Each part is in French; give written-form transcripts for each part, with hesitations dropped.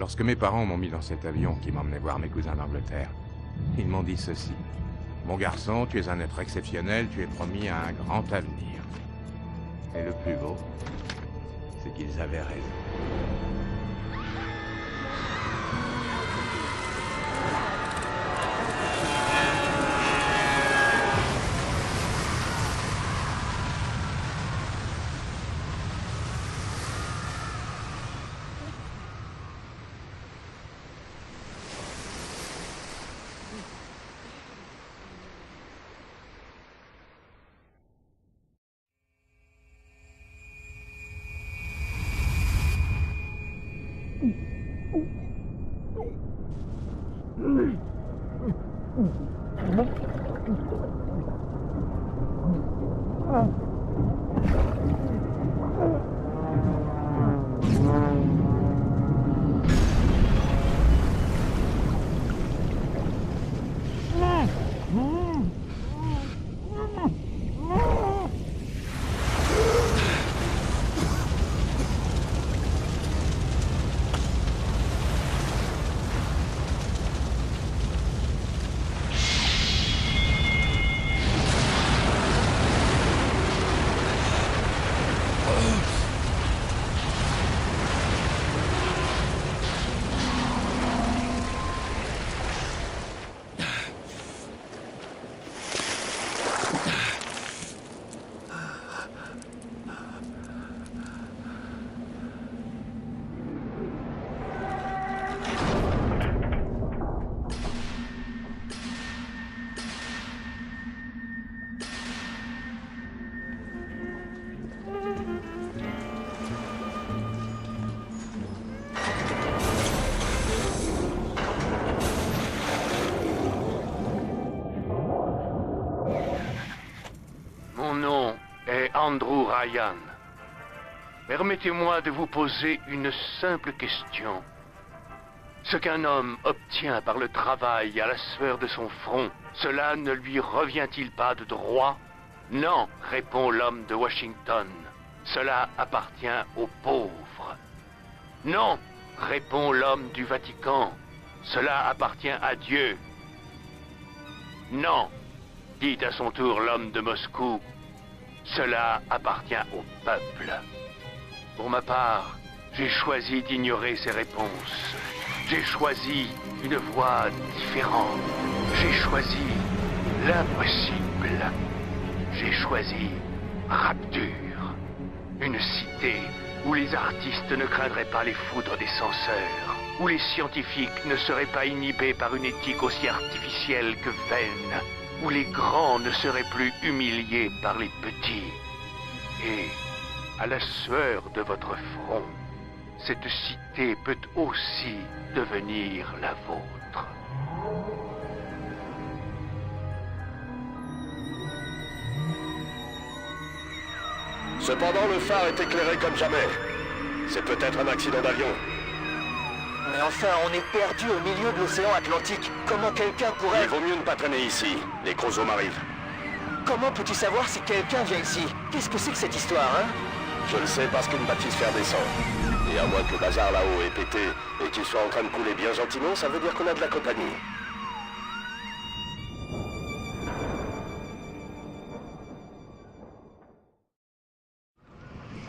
Lorsque mes parents m'ont mis dans cet avion qui m'emmenait voir mes cousins d'Angleterre, ils m'ont dit ceci. Mon garçon, tu es un être exceptionnel, tu es promis à un grand avenir. Et le plus beau, c'est qu'ils avaient raison. Mon nom est Andrew Ryan. Permettez-moi de vous poser une simple question. Ce qu'un homme obtient par le travail à la sueur de son front, cela ne lui revient-il pas de droit? Non, répond l'homme de Washington. Cela appartient aux pauvres. Non, répond l'homme du Vatican. Cela appartient à Dieu. Non, dit à son tour l'homme de Moscou. Cela appartient au peuple. Pour ma part, j'ai choisi d'ignorer ces réponses. J'ai choisi une voie différente. J'ai choisi l'impossible. J'ai choisi Rapture. Une cité où les artistes ne craindraient pas les foudres des censeurs, où les scientifiques ne seraient pas inhibés par une éthique aussi artificielle que vaine, où les grands ne seraient plus humiliés par les petits. Et, à la sueur de votre front, cette cité peut aussi devenir la vôtre. Cependant, le phare est éclairé comme jamais. C'est peut-être un accident d'avion. Mais enfin, on est perdu au milieu de l'océan Atlantique. Comment quelqu'un pourrait... Il vaut mieux ne pas traîner ici. Les gros hommes arrivent. Comment peux-tu savoir si quelqu'un vient ici? Qu'est-ce que c'est que cette histoire, hein? Je le sais parce qu'une baptisphère descend. Et à moins que le bazar là-haut ait pété et qu'il soit en train de couler bien gentiment, ça veut dire qu'on a de la compagnie.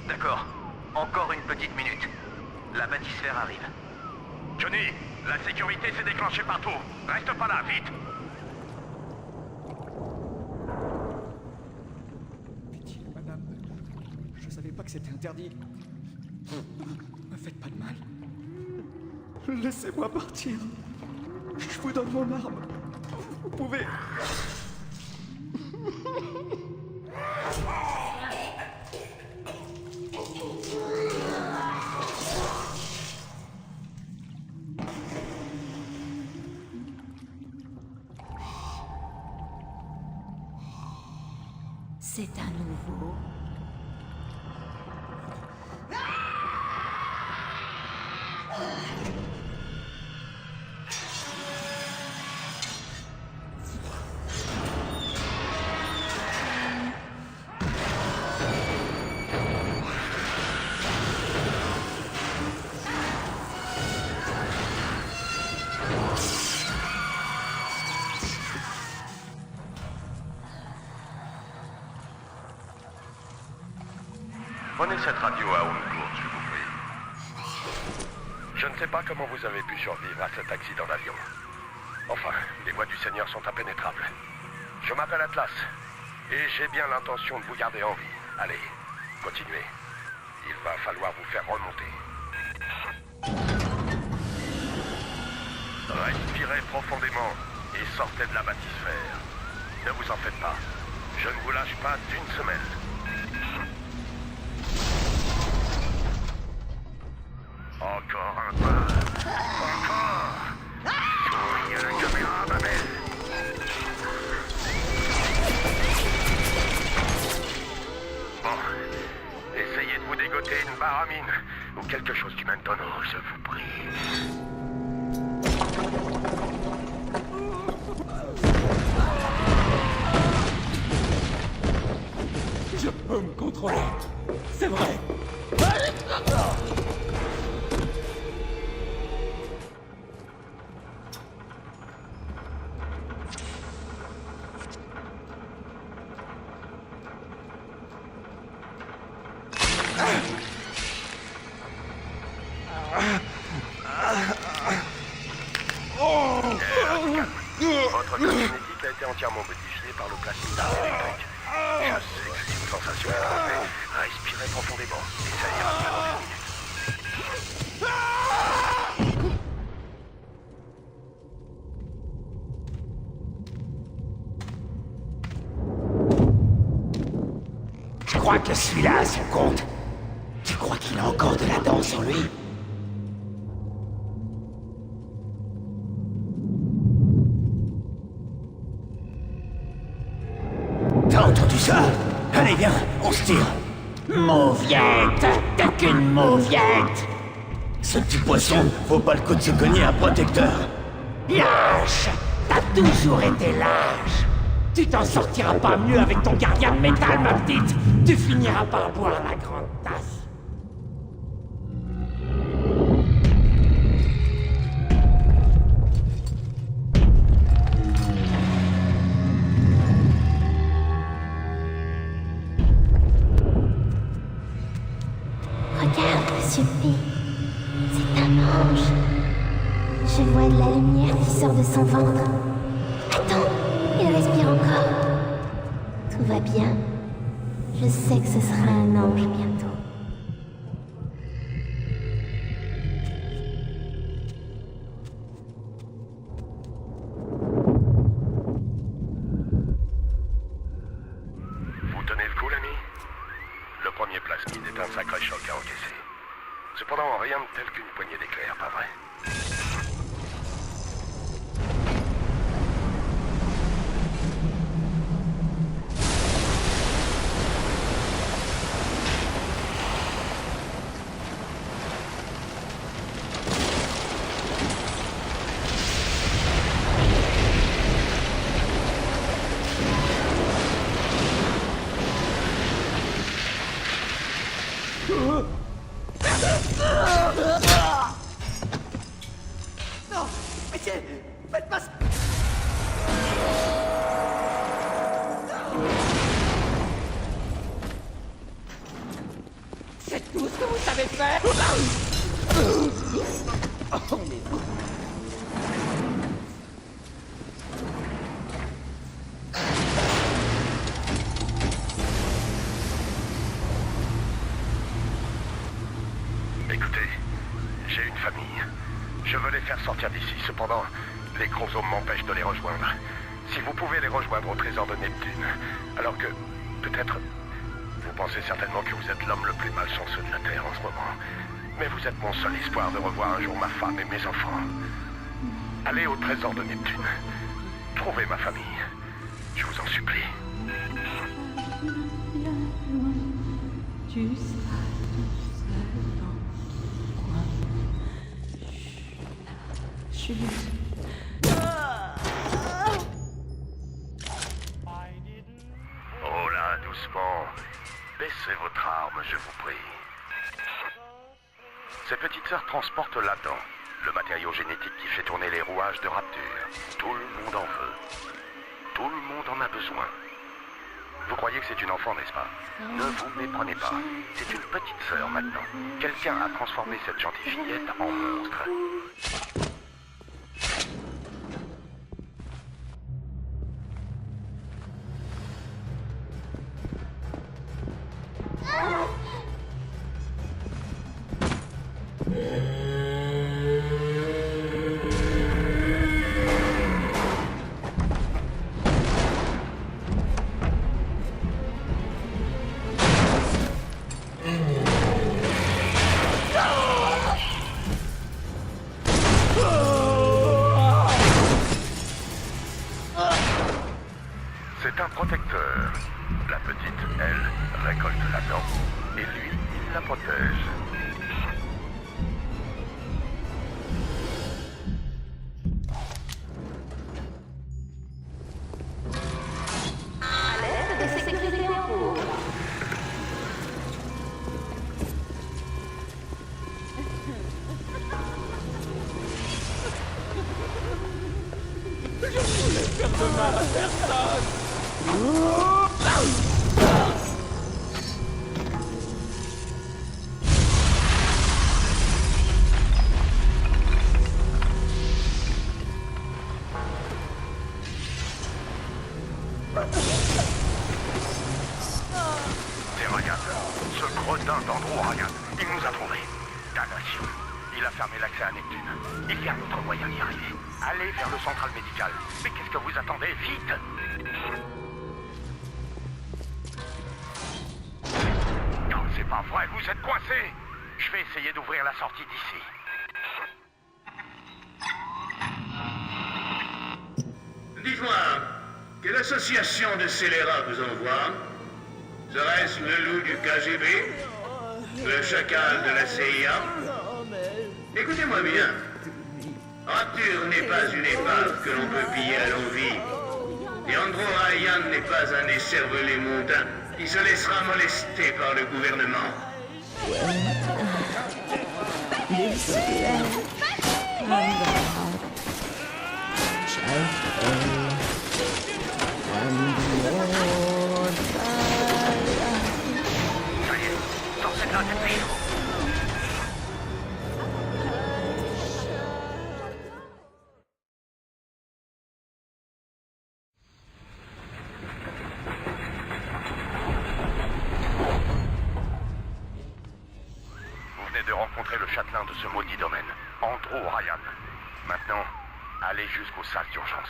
D'accord. Encore une petite minute. La bâtisphère arrive. Johnny, la sécurité s'est déclenchée partout. Reste pas là, vite. Pitié, madame. Je savais pas que c'était interdit. Ne faites pas de mal. Laissez-moi partir. Je vous donne mon arme. Vous pouvez... C'est à nouveau. Prenez cette radio à ondes courtes, je vous prie. Je ne sais pas comment vous avez pu survivre à cet accident d'avion. Enfin, les voies du Seigneur sont impénétrables. Je m'appelle Atlas, et j'ai bien l'intention de vous garder en vie. Allez, continuez. Il va falloir vous faire remonter. Respirez profondément et sortez de la bâtisphère. Ne vous en faites pas. Je ne vous lâche pas d'une semelle. Encore un peu. Encore. Souriez la caméra, ma belle. Bon. Essayez de vous dégoter une baramine ou quelque chose du même tonneau, je vous prie. Je peux me contrôler. C'est vrai. Votre code génétique a été entièrement modifié par le plastique d'arc électrique. Je sais que c'est une sensation étrange, mais respirez profondément et ça ira mieux dans une minute. Je crois que celui-là a son compte. Tu crois qu'il a encore de la danse en lui? T'as entendu ça? Allez, viens, on se tire. Mauviette, t'as qu'une mauviette. Ce petit poisson, vaut pas le coup de se cogner un protecteur. Lâche, t'as toujours été lâche. Tu t'en sortiras pas mieux avec ton gardien de métal, ma petite. Tu finiras par boire la grande tasse. Regarde, Monsieur P. C'est un ange. Je vois de la lumière qui sort de son ventre. Attends, il respire encore. Tout va bien. Je sais que ce sera un ange bientôt. Vous tenez le coup, l'ami? Le premier plasmide est un sacré choc à encaisser. Cependant, rien de tel qu'une poignée d'éclairs, pas vrai? Non, pitié, faites pas ça. C'est tout ce que vous savez faire. Oh, mais... Écoutez, j'ai une famille. Je veux les faire sortir d'ici. Cependant, les chromosomes m'empêchent de les rejoindre. Si vous pouvez les rejoindre au trésor de Neptune, alors que, peut-être, vous pensez certainement que vous êtes l'homme le plus malchanceux de la Terre en ce moment. Mais vous êtes mon seul espoir de revoir un jour ma femme et mes enfants. Allez au trésor de Neptune. Trouvez ma famille. Je vous en supplie. Tu seras tout seul dans ton coin. Chut. Oh là, doucement. Baissez votre arme, je vous prie. Cette petite sœur transporte l'Adam, le matériau génétique qui fait tourner les rouages de Rapture. Tout le monde en veut. Tout le monde en a besoin. Vous croyez que c'est une enfant, n'est-ce pas? Ne vous méprenez pas. C'est une petite sœur maintenant. Quelqu'un a transformé cette gentille fillette en monstre. C'est un protecteur. La petite, elle, récolte la dent. Et lui, il la protège. Alerte de sécurité en cours. C'est Ryan. Ce gredin d'Andrew Ryan. Il nous a trouvés. Damnation. Il a fermé l'accès à Neptune. Il y a un autre moyen d'y arriver. Allez vers le central médical. Mais qu'est-ce que vous attendez? Vite! Non, c'est pas vrai. Vous êtes coincés. Je vais essayer d'ouvrir la sortie d'ici. Dites-moi, quelle association de scélérats vous envoie? Serait-ce le loup du KGB? Le chacal de la CIA? Écoutez-moi bien. Arthur n'est pas une épave que l'on peut piller à l'envie. Et Andrew Ryan n'est pas un écervelé mondain qui se laissera molester par le gouvernement. Ça y est, sortez de là, dépêchez-vous. Vous venez de rencontrer le châtelain de ce maudit domaine, Andrew Ryan. Maintenant, allez jusqu'aux salles d'urgence.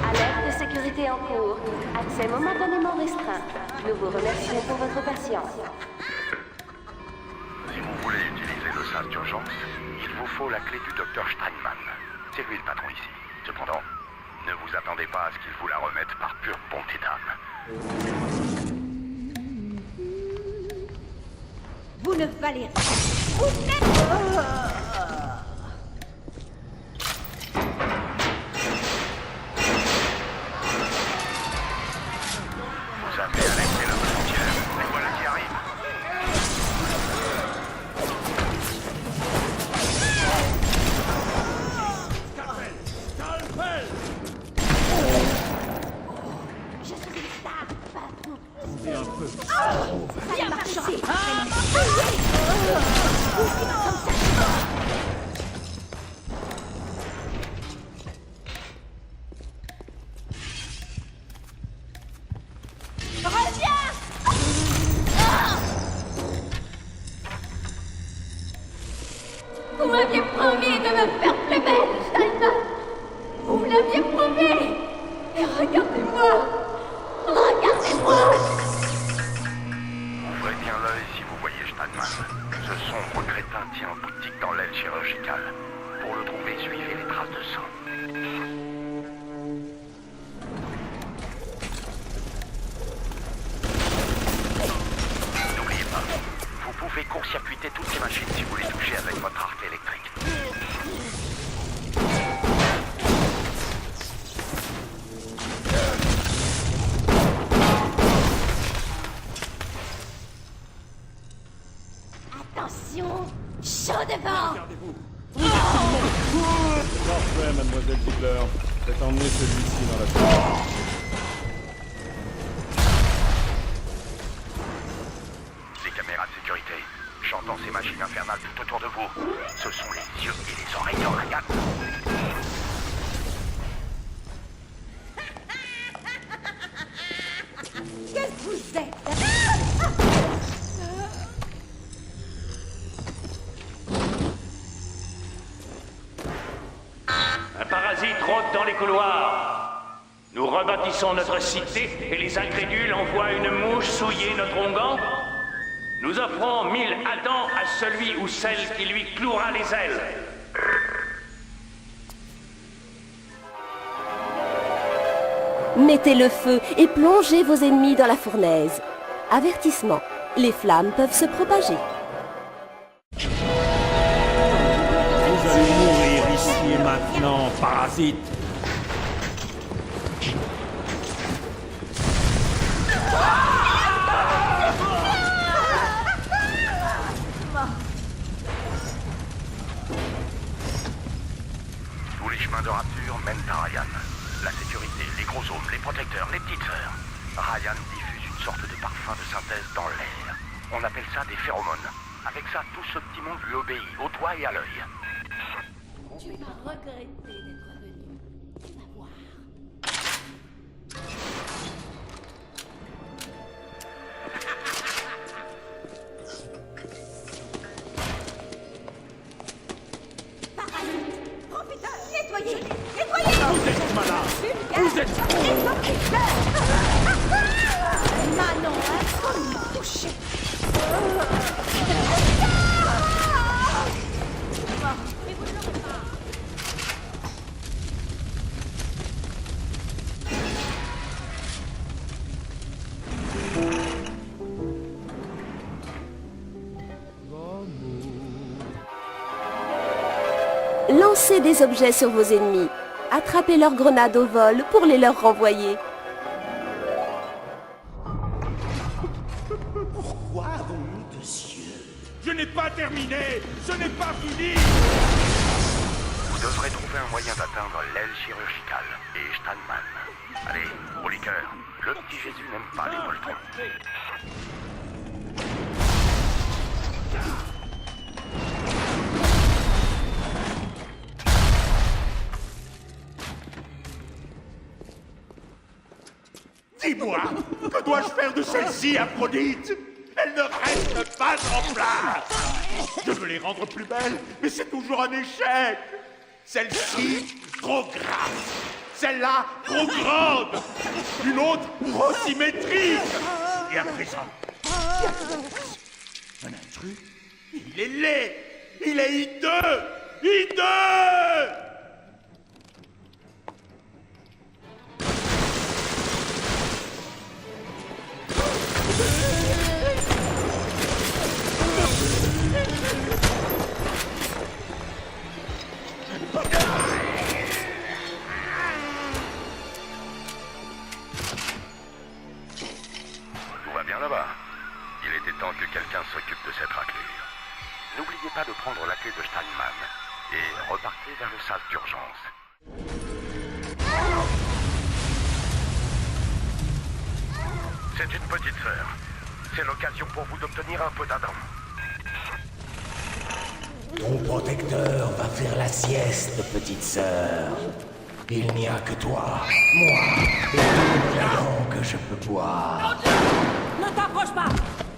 Alerte de sécurité en cours. Accès momentanément restreint. Nous vous remercions pour votre patience. Si vous voulez utiliser le sas d'urgence, il vous faut la clé du docteur Steinman. C'est lui le patron ici. Cependant, ne vous attendez pas à ce qu'il vous la remette par pure bonté d'âme. Vous ne valez rien. Vous n'êtes... Vous avez alerté la frontière. Les voilà qui arrivent. Je suis une star. Bien marché. Vous m'aviez promis de me faire plus belle, Steinman. Vous me l'aviez promis. Et regardez-moi. Regardez-moi. Ouvrez bien l'œil si vous voyez Steinman. Ce sombre crétin tient boutique dans l'aile chirurgicale. Pour le trouver, suivez les traces de sang. N'oubliez pas, vous pouvez court-circuiter toutes ces machines si vous les touchez avec votre arc électrique. Attention, chaud devant. Parfait, mademoiselle Ziegler. Peut-être emmener celui-ci dans la tour. Les caméras de sécurité. J'entends ces machines infernales tout autour de vous. Ce sont les yeux et les oreilles de Ryan. Qu'est-ce que vous êtes? Un parasite rôde dans les couloirs. Nous rebâtissons notre cité et les incrédules envoient une mouche souiller notre onguent. Nous offrons 1000 Adams à celui ou celle qui lui clouera les ailes. Mettez le feu et plongez vos ennemis dans la fournaise. Avertissement, les flammes peuvent se propager. Vous allez mourir ici et maintenant, parasite. Tous les chemins de Rapture mènent à Ryan. La sécurité, les gros hommes, les protecteurs, les petites sœurs. Ryan diffuse une sorte de parfum de synthèse dans l'air. On appelle ça des phéromones. Avec ça, tout ce petit monde lui obéit, au doigt et à l'œil. Tu vas regretter d'être venu. Tu vas voir. Parasite, profiteur, nettoyez, nettoyez. Vous êtes malade. Vous êtes Manon, absolument touché. Lancez des objets sur vos ennemis. Attrapez leurs grenades au vol pour les leur renvoyer. Pourquoi avons-nous de cieux? Je n'ai pas terminé. Ce n'est pas fini. Vous devrez trouver un moyen d'atteindre l'aile chirurgicale et Steinman. Allez, au liqueur. Le petit Jésus n'aime pas les poltrons. Dis-moi, que dois-je faire de celle-ci, Aphrodite? Elle ne reste pas en place. Je veux les rendre plus belles, mais c'est toujours un échec. Celle-ci, trop grasse. Celle-là, trop grande. Une autre, trop symétrique. Et à présent, un intrus, il est laid. Il est hideux. Hideux. Tout va bien là-bas. Il était temps que quelqu'un s'occupe de cette raclure. N'oubliez pas de prendre la clé de Steinman et repartez vers le sas d'urgence. C'est une petite sœur. C'est l'occasion pour vous d'obtenir un peu d'Adam. Ton protecteur va faire la sieste, petite sœur. Il n'y a que toi, moi, et tout le que je peux boire. Ne t'approche pas!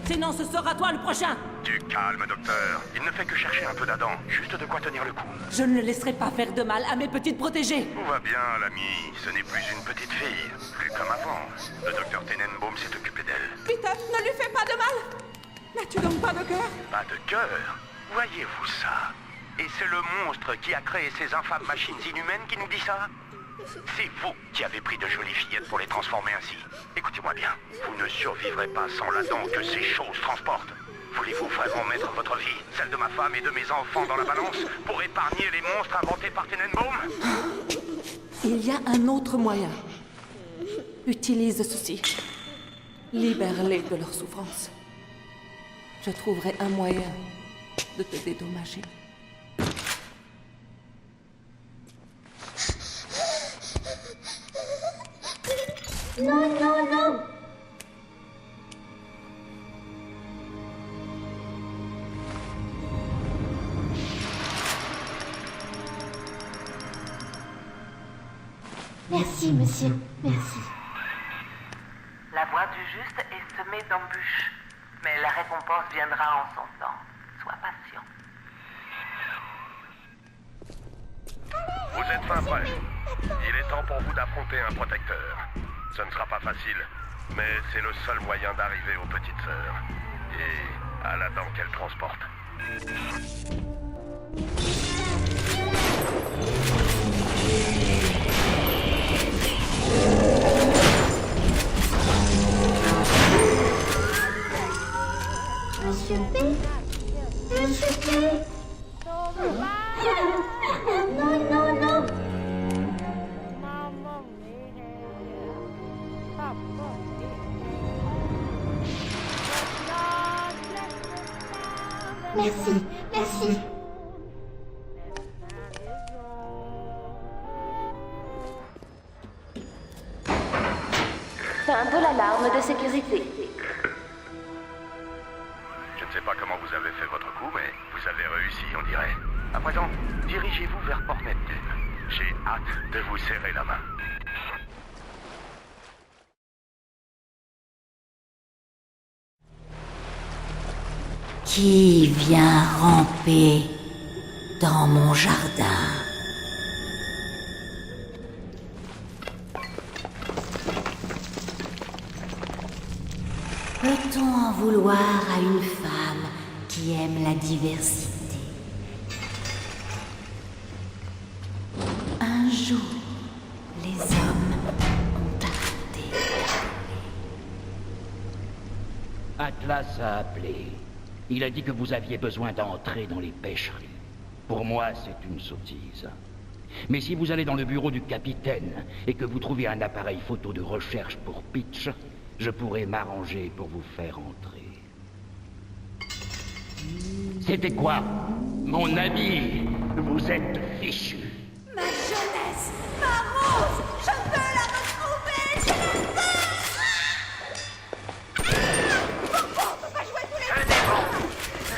Sinon ce sera toi le prochain! Du calme, docteur. Il ne fait que chercher un peu d'Adam. Juste de quoi tenir le coup. Je ne laisserai pas faire de mal à mes petites protégées! Tout va bien, l'ami. Ce n'est plus une petite fille. Plus comme avant. Le docteur Tenenbaum s'est occupé d'elle. Peter, ne lui fais pas de mal! N'as-tu donc pas de cœur? Pas de cœur? Voyez-vous ça? Et c'est le monstre qui a créé ces infâmes machines inhumaines qui nous dit ça? C'est vous qui avez pris de jolies fillettes pour les transformer ainsi. Écoutez-moi bien, vous ne survivrez pas sans la dent que ces choses transportent. Voulez-vous vraiment mettre votre vie, celle de ma femme et de mes enfants dans la balance pour épargner les monstres inventés par Tenenbaum? Il y a un autre moyen. Utilise ceci. Libère-les de leur souffrance. Je trouverai un moyen de te dédommager. Non, non, non. Merci, monsieur. Merci. La voie du juste est semée d'embûches, mais la récompense viendra en son temps. Sois patient. Vous êtes fin prêts. Il est temps pour vous d'affronter un protecteur. Ce ne sera pas facile, mais c'est le seul moyen d'arriver aux petites sœurs et à la dent qu'elles transportent. Monsieur P. Monsieur P. Non, non, non. Merci, merci. Fin de l'alarme de sécurité. Je ne sais pas comment vous avez fait votre coup, mais vous avez réussi, on dirait. À présent, dirigez-vous vers Port Neptune. J'ai hâte de vous serrer la main. Qui vient ramper dans mon jardin? Peut-on en vouloir à une femme qui aime la diversité? Un jour, les hommes ont arrêté. Atlas a appelé. Il a dit que vous aviez besoin d'entrer dans les pêcheries. Pour moi, c'est une sottise. Mais si vous allez dans le bureau du capitaine et que vous trouvez un appareil photo de recherche pour Pitch, je pourrais m'arranger pour vous faire entrer. C'était quoi? Mon ami, vous êtes fichu. Ma jeunesse, ma rose, je veux la retrouver, je la veux. Pourquoi on peut pas jouer tous les deux?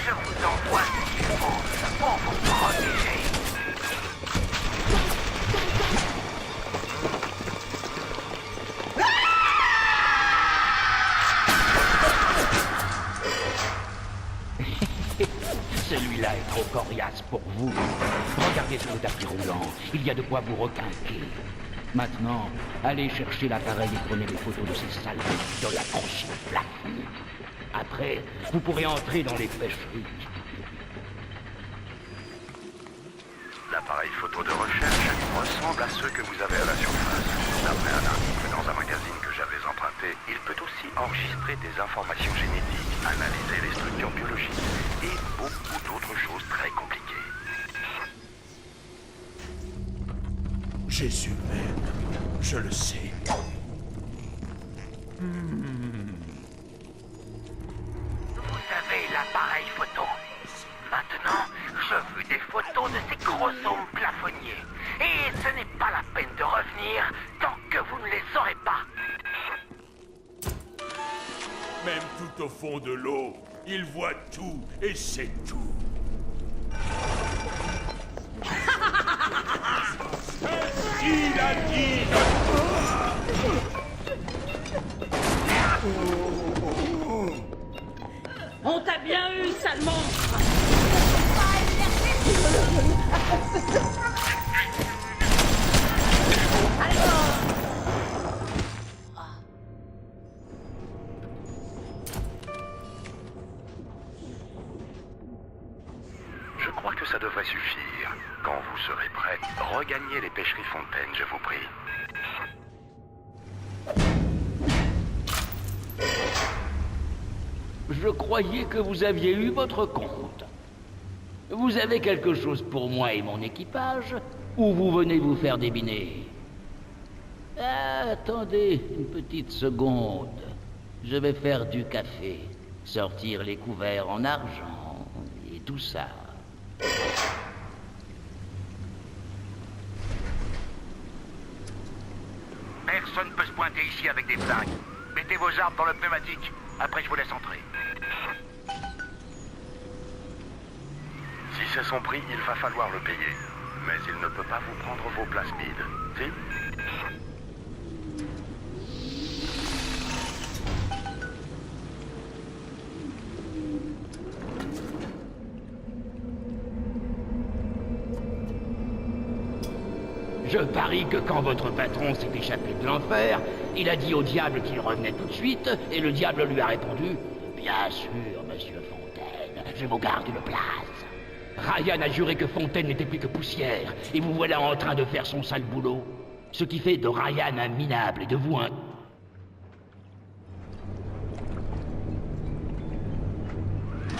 Je vous envoie ce qu'il faut pour vous protéger. Celui-là est trop coriace pour vous. Regardez sur le tapis roulant. Il y a de quoi vous requinquer. Maintenant, allez chercher l'appareil et prenez les photos de ces sales de la grosse plaque. Après, vous pourrez entrer dans les pêcheries. L'appareil photo de recherche ressemble à ceux que vous avez à la surface. D'après un article dans un magazine que j'avais emprunté, il peut aussi enregistrer des informations génétiques, analyser les structures biologiques et beaucoup d'autres choses très compliquées. Jésus m'aime, je le sais. Vous avez l'appareil photo. Maintenant, je veux des photos de ces gros hommes plafonniers. Et ce n'est pas la peine de revenir tant que vous ne les aurez pas. Même tout au fond de l'eau, il voit tout et sait tout. Il a dit... On t'a bien eu, sale monstre. Je crois que ça devrait suffire. Quand vous serez prêt, regagnez les pêcheries Fontaine, je vous prie. Je croyais que vous aviez eu votre compte. Vous avez quelque chose pour moi et mon équipage, ou vous venez vous faire débiner? Attendez une petite seconde. Je vais faire du café, sortir les couverts en argent et tout ça. Personne ne peut se pointer rester ici avec des flingues. Mettez vos armes dans le pneumatique. Après, je vous laisse entrer. Si c'est son prix, il va falloir le payer. Mais il ne peut pas vous prendre vos plasmides. Si? Je parie que quand votre patron s'est échappé de l'enfer, il a dit au diable qu'il revenait tout de suite, et le diable lui a répondu « Bien sûr, monsieur Fontaine, je vous garde une place. » Ryan a juré que Fontaine n'était plus que poussière, et vous voilà en train de faire son sale boulot. Ce qui fait de Ryan un minable et de vous un...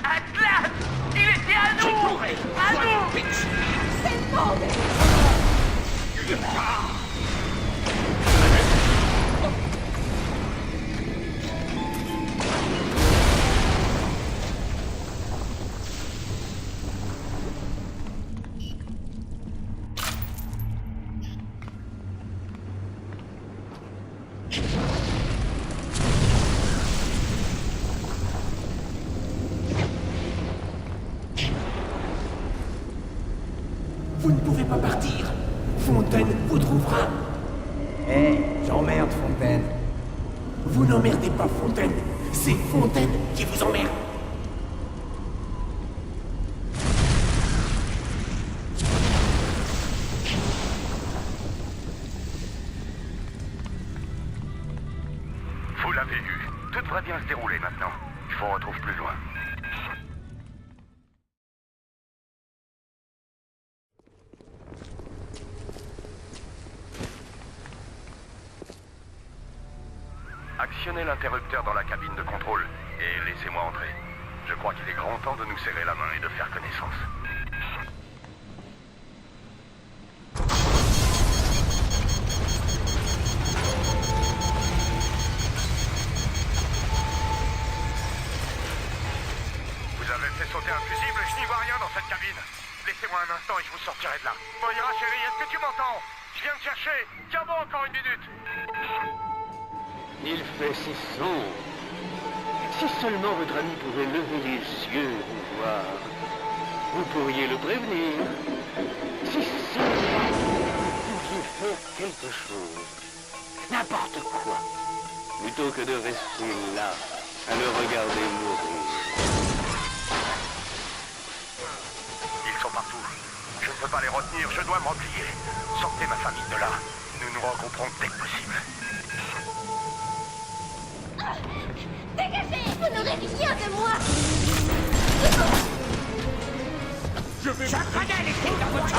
Atlas! Il était à nous! À nous! C'est le monde! Vous ne pouvez pas partir. Fontaine vous trouvera. J'emmerde Fontaine. Vous n'emmerdez pas Fontaine. C'est Fontaine qui vous emmerde. Vous l'avez eu. Tout devrait bien se dérouler maintenant. Je vous retrouve plus loin. Actionnez l'interrupteur dans la cabine de contrôle et laissez-moi entrer. Je crois qu'il est grand temps de nous serrer la main et de faire connaissance. Vous avez fait sauter un fusible, je n'y vois rien dans cette cabine. Laissez-moi un instant et je vous sortirai de là. Moira chérie, est-ce que tu m'entends? Je viens de chercher. Tiens bon encore une minute. Il fait si sombre. Si seulement votre ami pouvait lever les yeux et vous voir, vous pourriez le prévenir. Si seulement vous pouviez faire quelque chose, n'importe quoi, plutôt que de rester là, à le regarder mourir. Ils sont partout. Je ne peux pas les retenir, je dois me replier. Sortez ma famille de là. Nous nous rencontrons dès que possible. Dégagez! Vous n'aurez rien de moi! Je connais les clés dans votre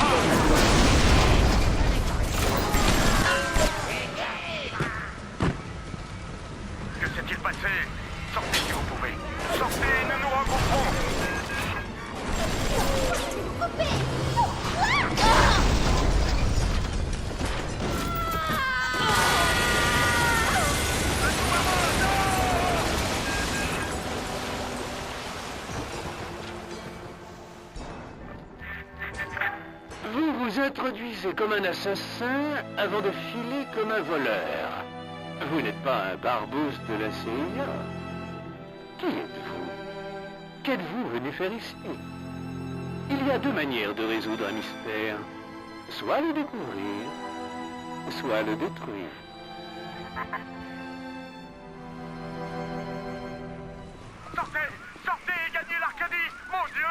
Que s'est-il passé? Sortez si vous pouvez. Sortez, nous nous rencontrons. Vous vous introduisez comme un assassin avant de filer comme un voleur. Vous n'êtes pas un barbouze de la CIA. Qui êtes-vous? Qu'êtes-vous venu faire ici? Il y a deux manières de résoudre un mystère. Soit le découvrir, soit le détruire. Sortez! Sortez et gagnez l'Arcadie! Mon Dieu!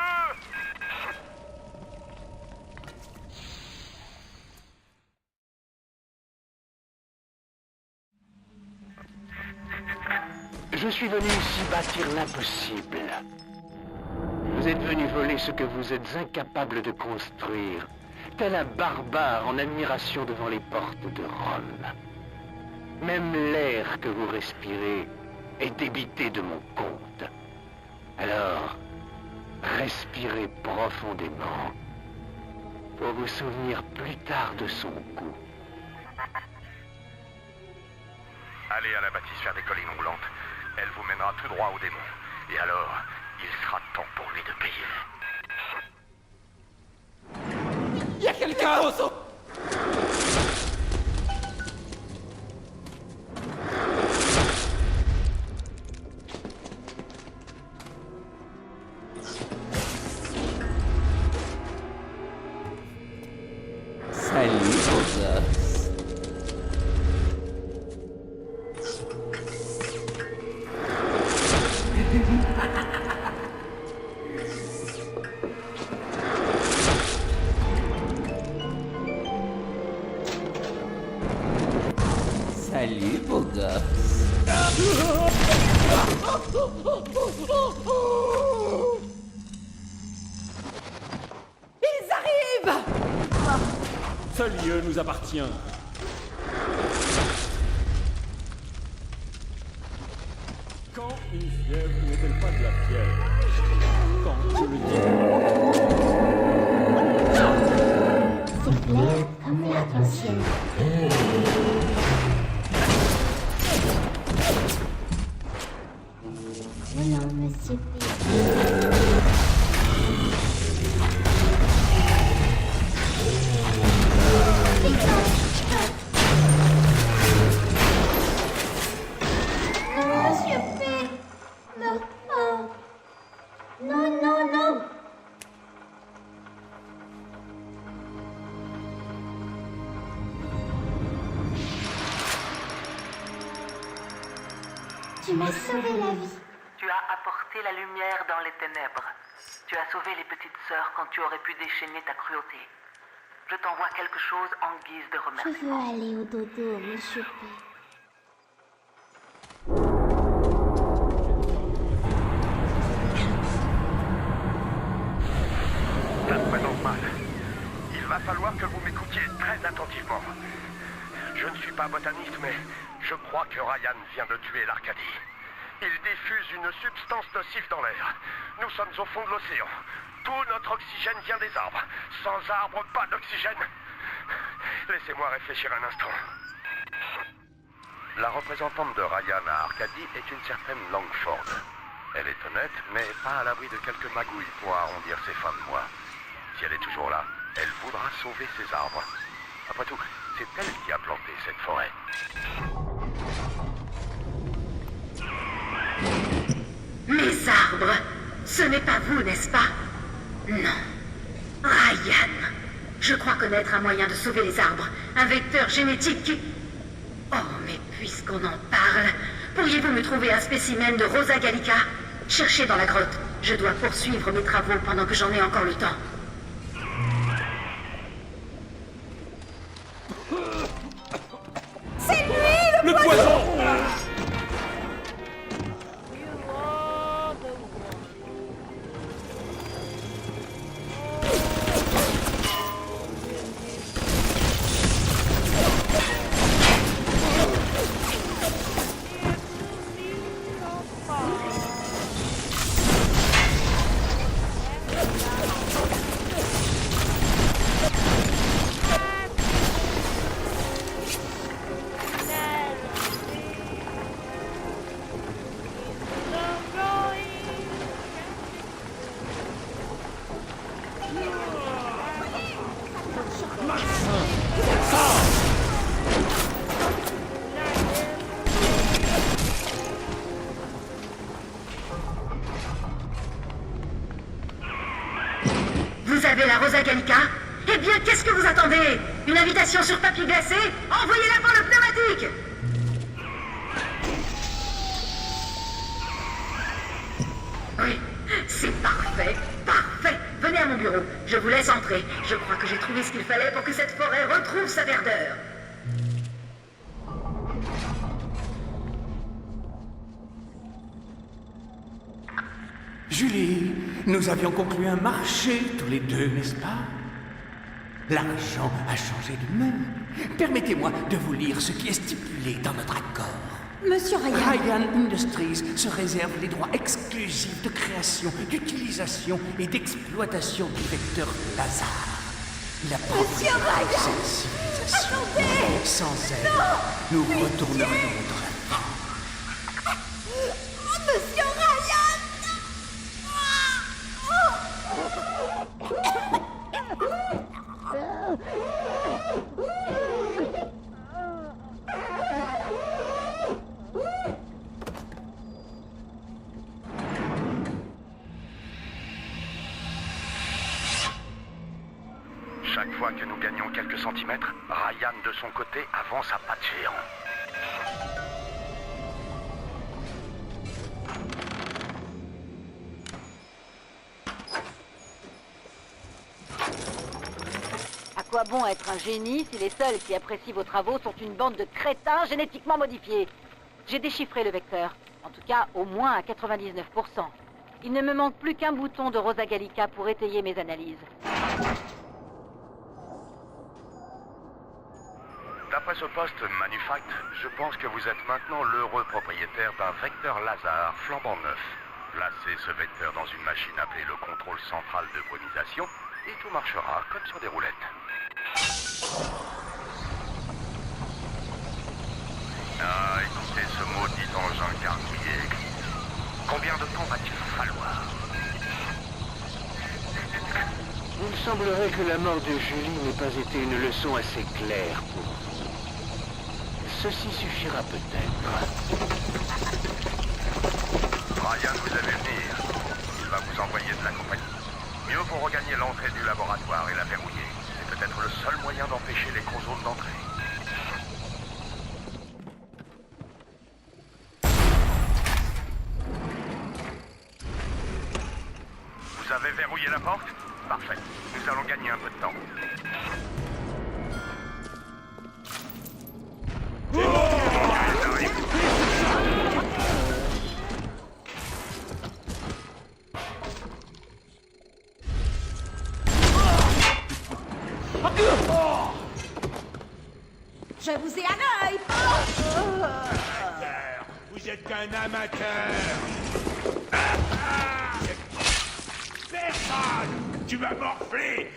Je suis venu ici bâtir l'impossible. Vous êtes venu voler ce que vous êtes incapable de construire, tel un barbare en admiration devant les portes de Rome. Même l'air que vous respirez est débité de mon compte. Alors, respirez profondément pour vous souvenir plus tard de son goût. Allez à la bâtisse des collines roulantes. Elle vous mènera tout droit au démon. Et alors, il sera temps pour lui de payer. Il y a quelqu'un! beau gosse. Ils arrivent! Ce lieu nous appartient. Quand une fièvre n'est-elle pas de la fièvre? Quand je le dis. C'est clair comme l'arc-en-ciel. Volant, monsieur P. Monsieur P. Non, oh. Non, non, non. Tu m'as sauvé la vie. Tu as apporté la lumière dans les ténèbres. Tu as sauvé les petites sœurs quand tu aurais pu déchaîner ta cruauté. Je t'envoie quelque chose en guise de Je remerciement. veux aller au dodo, monsieur P. Ça me présente mal. Il va falloir que vous m'écoutiez très attentivement. Je ne suis pas botaniste, mais je crois que Ryan vient de tuer l'Arcadie. Il diffuse une substance nocive dans l'air. Nous sommes au fond de l'océan. Tout notre oxygène vient des arbres. Sans arbres, pas d'oxygène. Laissez-moi réfléchir un instant. La représentante de Ryan à Arcadie est une certaine Langford. Elle est honnête, mais pas à l'abri de quelques magouilles pour arrondir ses fins de mois. Si elle est toujours là, elle voudra sauver ses arbres. Après tout, c'est elle qui a planté cette forêt. Mes arbres, ce n'est pas vous, n'est-ce pas? Non. Ryan. Je crois connaître un moyen de sauver les arbres. Un vecteur génétique qui... Oh, mais puisqu'on en parle, pourriez-vous me trouver un spécimen de Rosa gallica? Cherchez dans la grotte. Je dois poursuivre mes travaux pendant que j'en ai encore le temps. C'est lui, le poison! Vous avez la Rosa gallica? Eh bien, qu'est-ce que vous attendez? Une invitation sur papier glacé? Envoyez-la par le pneumatique! Oui, c'est parfait, parfait. Venez à mon bureau, je vous laisse entrer. Je crois que j'ai trouvé ce qu'il fallait pour que cette forêt retrouve sa verdeur. Julie, nous avions conclu un marché tous les deux, n'est-ce pas? L'argent a changé de main. Permettez-moi de vous lire ce qui est stipulé dans notre accord. Monsieur Ryan. Ryan Industries se réserve les droits exclusifs de création, d'utilisation et d'exploitation du vecteur Lazare. La propriété de cette civilisation. Attendez! Sans elle, non, nous retournerions dans la fin. Monsieur Ryan! Chaque fois que nous gagnons quelques centimètres, Ryan de son côté avance à pas de géant. À quoi quoi bon être un génie si les seuls qui apprécient vos travaux sont une bande de crétins génétiquement modifiés? J'ai déchiffré le vecteur. En tout cas, au moins à 99%. Il ne me manque plus qu'un bouton de Rosa Gallica pour étayer mes analyses. D'après ce poste Manufact, je pense que vous êtes maintenant l'heureux propriétaire d'un vecteur laser flambant neuf. Placez ce vecteur dans une machine appelée le contrôle central de brunisation et tout marchera comme sur des roulettes. Ah, écoutez ce maudit engin garnouillé. Combien de temps va-t-il falloir? Il me semblerait que la mort de Julie n'ait pas été une leçon assez claire pour vous. Ceci suffira peut-être. Ryan vous a vu venir. Il va vous envoyer de la compagnie. Mieux vaut regagner l'entrée du laboratoire et la verrouiller. C'est peut-être le seul moyen d'empêcher les chromosomes d'entrer. Vous avez verrouillé la porte? Parfait. Nous allons gagner un peu de temps. Je vous ai à l'œil. Vous êtes qu'un amateur. Personne! Tu m'as morflé!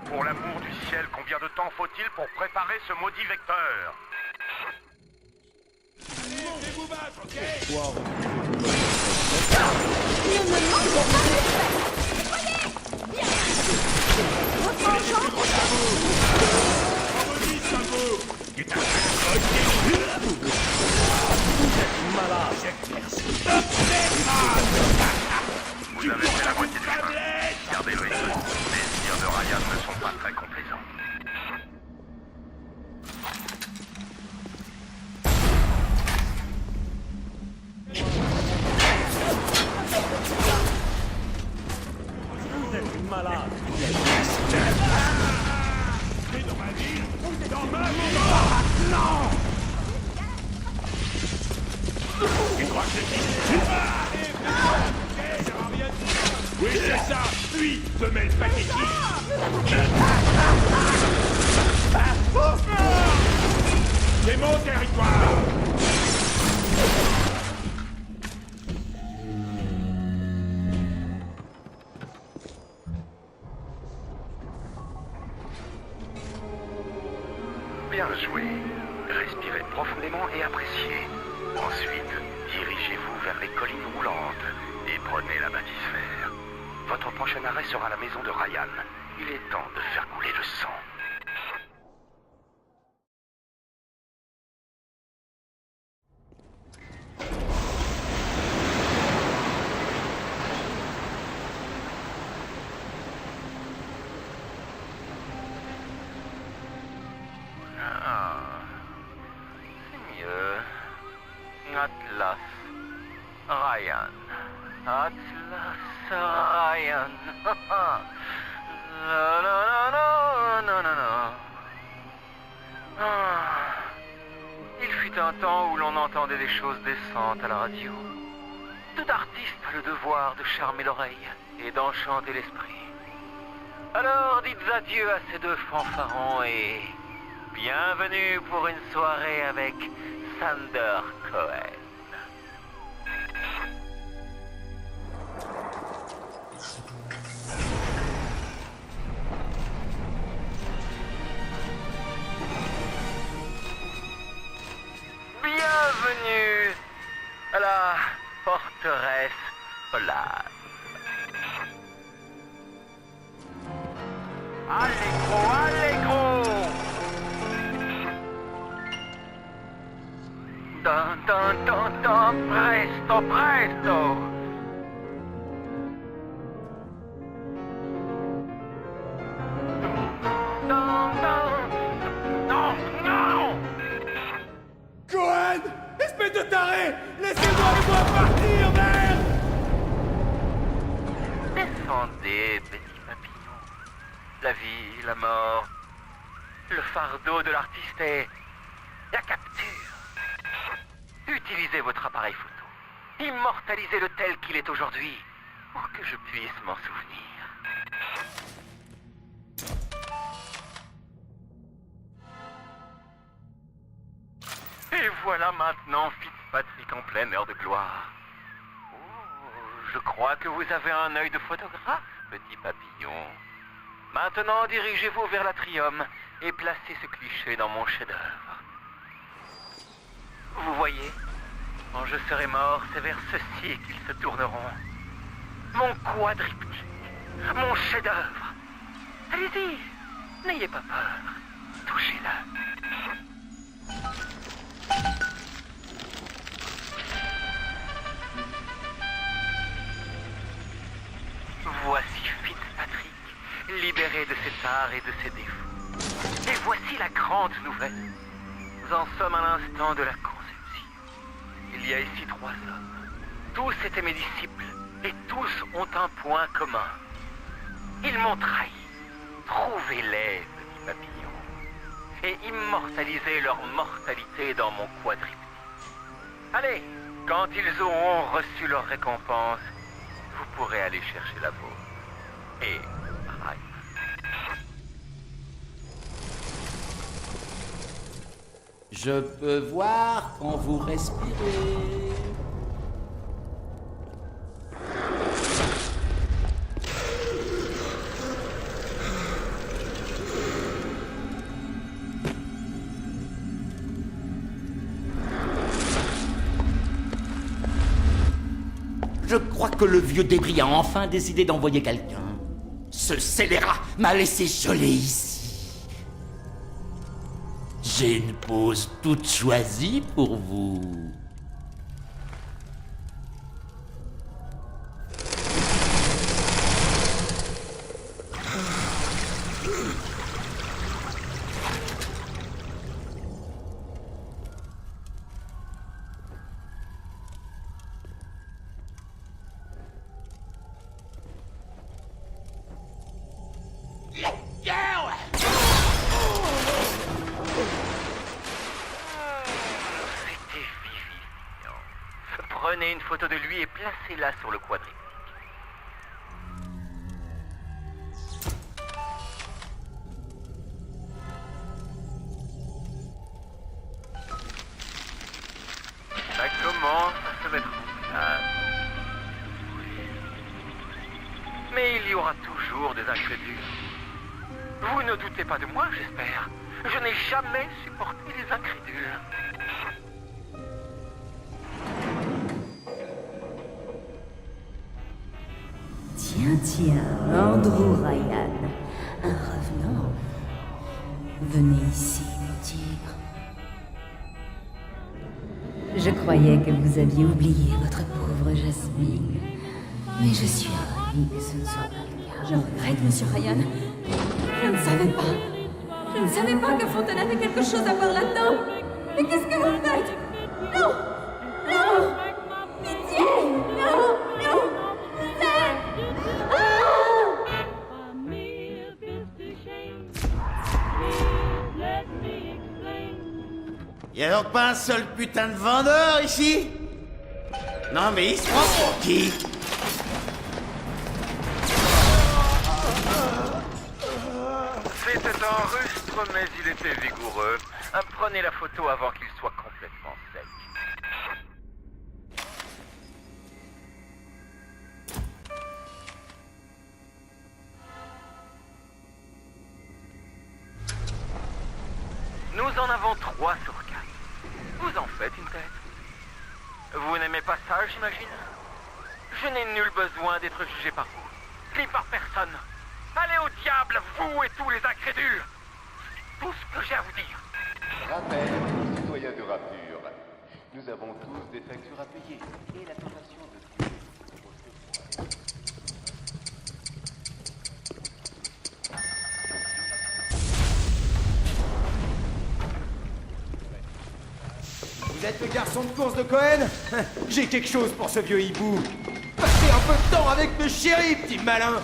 Pour l'amour du ciel, combien de temps faut-il pour préparer ce maudit vecteur? Laissez-vous battre, ok? Ne me manquez pas de respect. Voyez, viens. Vous avez fait la moitié du chemin. Gardez le rythme. Les tirs de Ryan ne sont pas très complaisants. Vous êtes une malade. C'est dans ma ville! Dans ma ville! Non! Tu crois que oui, c'est ça! Puis, femelle pathétique! C'est mon territoire! Bien joué. Respirez profondément et appréciez. Ensuite, dirigez-vous vers les collines roulantes et prenez la bâtisphère. Votre prochain arrêt sera la maison de Ryan. Il est temps de faire couler le sang. C'est mieux. Atlas. Ryan. Atlas. Ryan. Non, non, non, non, non, non. Il fut un temps où l'on entendait des choses décentes à la radio. Tout artiste a le devoir de charmer l'oreille et d'enchanter l'esprit. Alors dites adieu à ces deux fanfarons et bienvenue pour une soirée avec Sander Cohen. Bienvenue à la forteresse Polade. Allegro, allegro! Dun, dun, dun, dun, presto, presto! Dun, dun, non, non! Cohen! Espèce de taré! Laissez-moi partir, merde! Descends Attendez, petit papillon. La vie, la mort, le fardeau de l'artiste est la capture. Utilisez votre appareil photo. Immortalisez-le tel qu'il est aujourd'hui, pour que je puisse m'en souvenir. Et voilà maintenant Fitzpatrick en pleine heure de gloire. Oh, je crois que vous avez un œil de photographe, petit papillon. Maintenant, dirigez-vous vers l'atrium et placez ce cliché dans mon chef-d'œuvre. Vous voyez, quand je serai mort, c'est vers ceci qu'ils se tourneront. Mon quadriptyque, mon chef-d'œuvre. Allez-y, n'ayez pas peur. Touchez-le. Voici Fitzpatrick, libéré de ses tares et de ses défauts. Et voici la grande nouvelle. Nous en sommes à l'instant de la conception. Il y a ici 3 hommes. Tous étaient mes disciples, et tous ont un point commun. Ils m'ont trahi. Trouvez-les, petit papillon, et immortalisez leur mortalité dans mon quadriptyque. Allez, quand ils auront reçu leur récompense, vous pourrez aller chercher la vôtre. Et pareil. Je peux voir quand vous respirez. Je crois que le vieux débris a enfin décidé d'envoyer quelqu'un. Ce scélérat m'a laissé geler ici. J'ai une pause toute choisie pour vous. Prenez une photo de lui et placez-la sur le quadriptyque. Ça commence à se mettre en place. Mais il y aura toujours des incrédules. Vous ne doutez pas de moi, j'espère. Je n'ai jamais supporté les incrédules. Tiens, Andrew Ryan, un revenant. Venez ici, mon tigre. Je croyais que vous aviez oublié votre pauvre Jasmine. Mais je suis ravie que ce ne soit pas le cas. Je regrette, monsieur Ryan. Je ne savais pas. Je ne savais pas que Fontaine avait quelque chose à voir là-dedans. Mais qu'est-ce que vous faites? Non! Non! Pitié! Non! Non! Y'a donc pas un seul putain de vendeur ici? Non mais il se prend pour qui? C'était un rustre, mais il était vigoureux. Prenez la photo avant qu'il soit complètement sec. Nous en avons 3 sur 4. Vous en faites une tête. Vous n'aimez pas ça, j'imagine? Je n'ai nul besoin d'être jugé par vous, ni par personne. Allez au diable, vous et tous les incrédules. C'est tout ce que j'ai à vous dire. Rappel, citoyens de Rapture. Nous avons tous des factures à payer et la tentation de... Vous êtes le garçon de course de Cohen? J'ai quelque chose pour ce vieux hibou. Passez un peu de temps avec mes chéris, petit malin.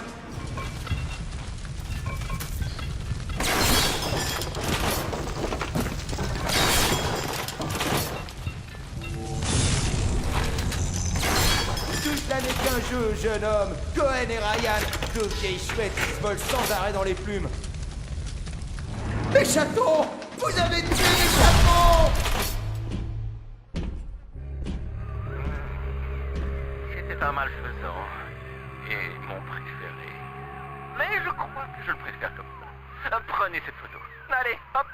Tout ça n'est qu'un jeu, jeune homme. Cohen et Ryan, deux vieilles chouettes qui se volent sans arrêt dans les plumes. Les chatons! Vous avez tué les chatons! C'était un malfaisant. Et mon préféré. Mais je crois que je le préfère comme ça. Prenez cette photo. Allez, hop!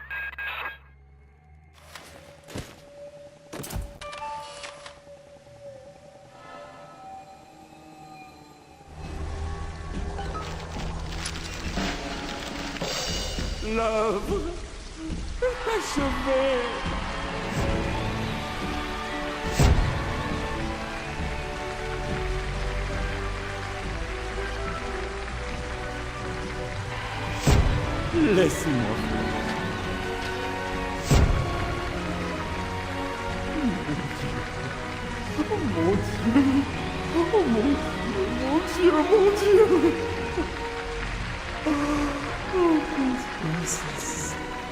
L'œuvre est achevée. Laisse-moi. Oh mon Dieu. Oh mon Dieu, mon Dieu, mon Dieu. Oh,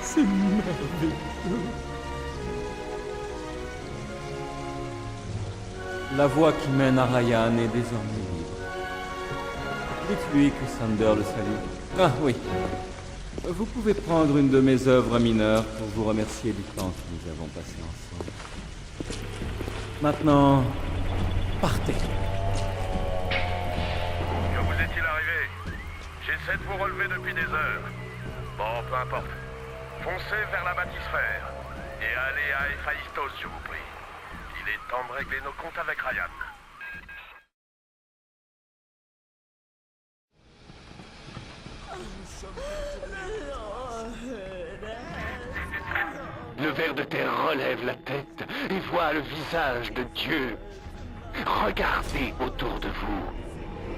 c'est merveilleux. La voie qui mène à Ryan est désormais libre. Dites-lui que Sander le salue. Ah oui. Vous pouvez prendre une de mes œuvres mineures pour vous remercier du temps que nous avons passé ensemble. Maintenant, partez. Que vous est-il arrivé? J'essaie de vous relever depuis des heures. Bon, peu importe. Foncez vers la bâtisphère. Et allez à Héphaïstos, je vous prie. Il est temps de régler nos comptes avec Ryan. Le ver de terre relève la tête et voit le visage de Dieu. Regardez autour de vous.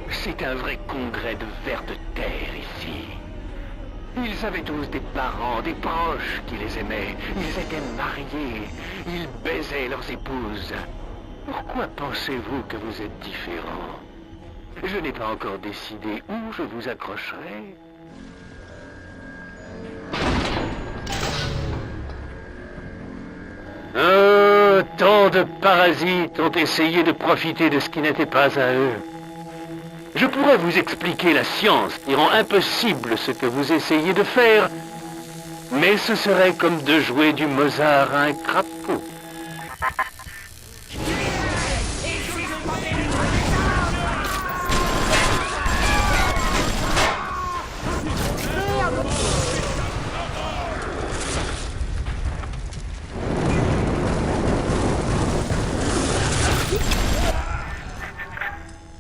C'est un vrai congrès de vers de terre ici. Ils avaient tous des parents, des proches qui les aimaient. Ils étaient mariés. Ils baisaient leurs épouses. Pourquoi pensez-vous que vous êtes différents? Je n'ai pas encore décidé où je vous accrocherai. Tant de parasites ont essayé de profiter de ce qui n'était pas à eux. Je pourrais vous expliquer la science qui rend impossible ce que vous essayez de faire, mais ce serait comme de jouer du Mozart à un crapaud.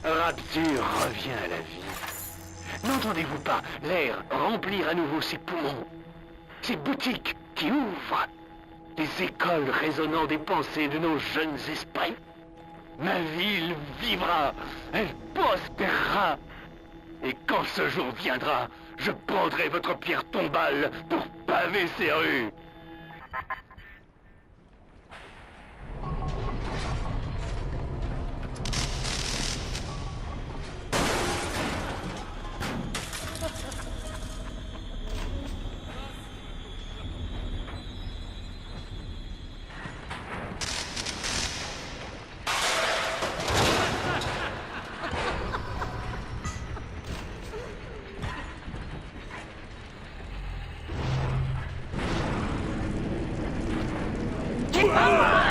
Rapture revient à la vie. N'entendez-vous pas l'air remplir à nouveau ses poumons? Ces boutiques qui ouvrent, des écoles résonnant des pensées de nos jeunes esprits? Ma ville vivra, elle prospérera. Et quand ce jour viendra, je prendrai votre pierre tombale pour paver ces rues.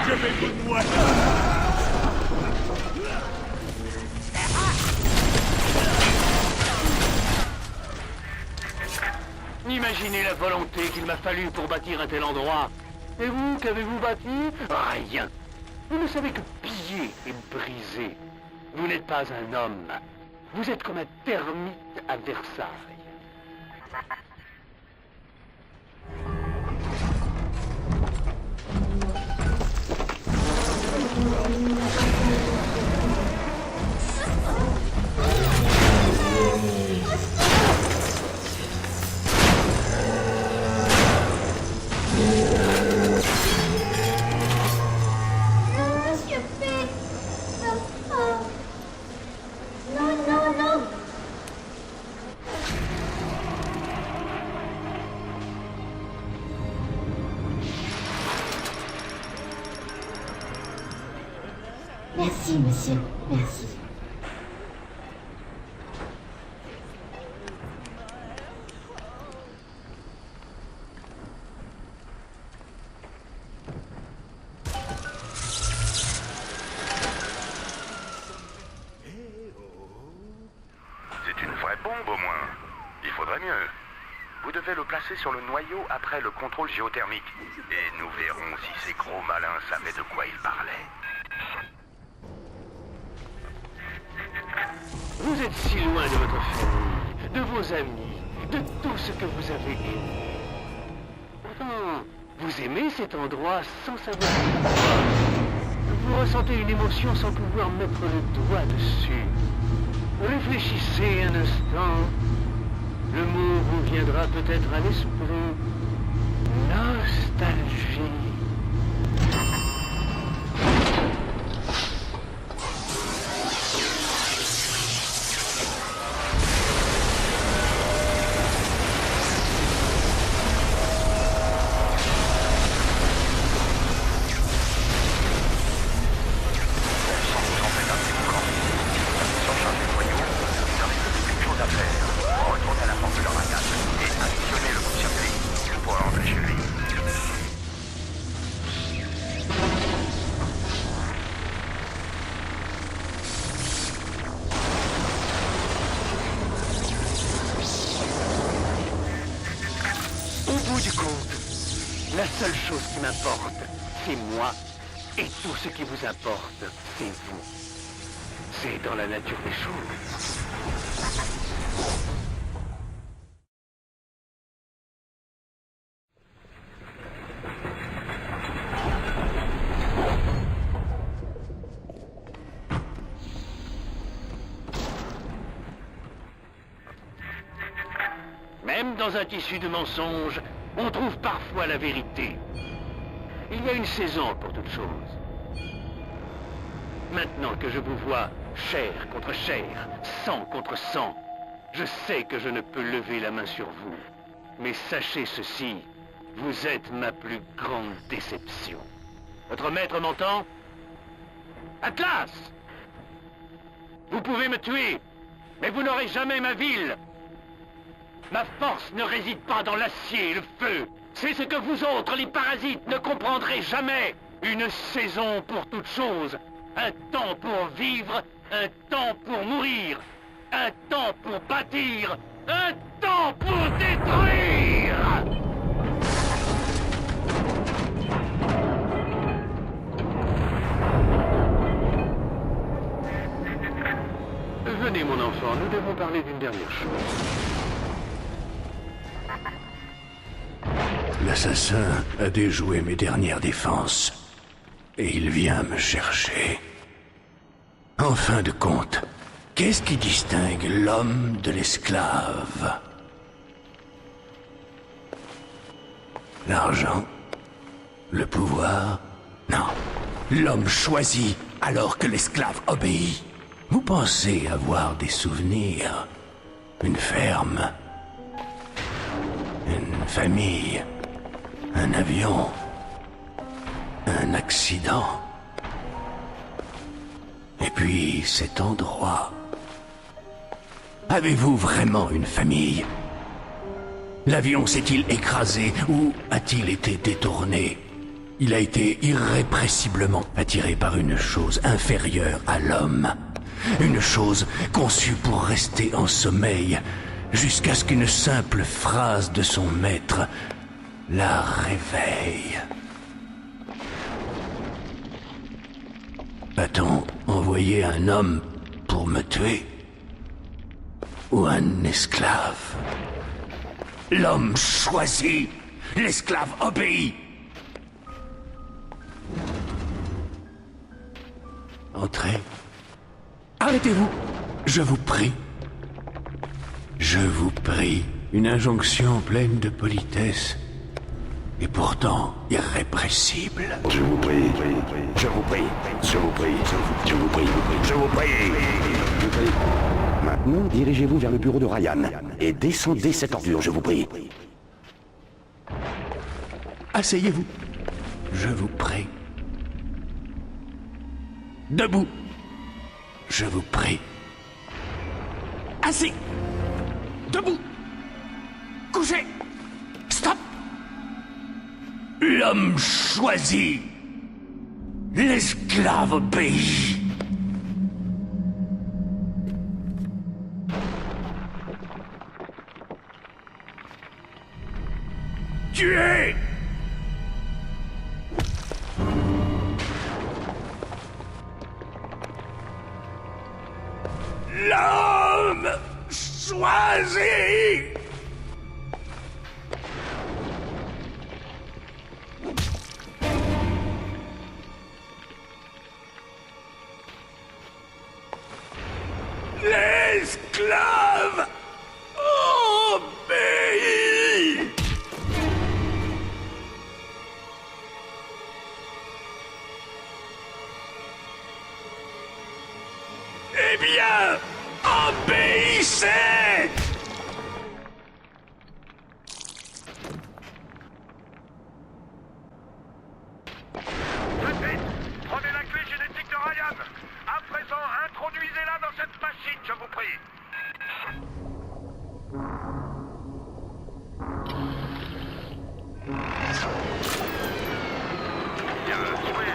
Je vais vous noyer. Imaginez la volonté qu'il m'a fallu pour bâtir un tel endroit. Et vous, qu'avez-vous bâti? Rien. Vous ne savez que piller et briser. Vous n'êtes pas un homme. Vous êtes comme un termite à Versailles. Merci, monsieur. Merci. C'est une vraie bombe au moins. Il faudrait mieux. Vous devez le placer sur le noyau après le contrôle géothermique. Et nous verrons si ces gros malins savaient de quoi ils parlaient. Vous êtes si loin de votre famille, de vos amis, de tout ce que vous avez aimé. Pourtant, vous aimez cet endroit sans savoir pourquoi. Vous ressentez une émotion sans pouvoir mettre le doigt dessus. Réfléchissez un instant. Le mot vous viendra peut-être à l'esprit. Nostalgie. La seule chose qui m'importe, c'est moi, et tout ce qui vous importe, c'est vous. C'est dans la nature des choses. Même dans un tissu de mensonges, on trouve parfois la vérité. Il y a une saison pour toute chose. Maintenant que je vous vois chair contre chair, sang contre sang, je sais que je ne peux lever la main sur vous. Mais sachez ceci, vous êtes ma plus grande déception. Votre maître m'entend? Atlas! Vous pouvez me tuer, mais vous n'aurez jamais ma ville. Ma force ne réside pas dans l'acier et le feu. C'est ce que vous autres, les parasites, ne comprendrez jamais. Une saison pour toute chose. Un temps pour vivre, un temps pour mourir. Un temps pour bâtir, un temps pour détruire. Venez, mon enfant, nous devons parler d'une dernière chose. L'assassin a déjoué mes dernières défenses. Et il vient me chercher. En fin de compte, qu'est-ce qui distingue l'homme de l'esclave? L'argent? Le pouvoir? Non. L'homme choisit alors que l'esclave obéit. Vous pensez avoir des souvenirs? Une ferme? Une famille? Un avion? Un accident? Et puis cet endroit. Avez-vous vraiment une famille? L'avion s'est-il écrasé ou a-t-il été détourné? Il a été irrépressiblement attiré par une chose inférieure à l'homme. Une chose conçue pour rester en sommeil, jusqu'à ce qu'une simple phrase de son maître la réveille. A-t-on envoyé un homme pour me tuer? Ou un esclave? L'homme choisit, l'esclave obéit. Entrez. Arrêtez-vous, je vous prie. Je vous prie, une injonction pleine de politesse et pourtant irrépressible. Je vous prie, je vous prie, je vous prie, je vous prie, je vous prie. Maintenant, dirigez-vous vers le bureau de Ryan et descendez cette ordure, je vous prie. Asseyez-vous, je vous prie. Debout. Je vous prie. Assis. Debout. Couché. Stop. L'homme choisit. L'esclave obéit. Tuez! L'homme choisi! L'esclave obéit! Eh bien, obéissez! Tout de suite, prenez la clé génétique de Ryan. À présent, introduisez-la dans cette machine, je vous prie. Bien joué.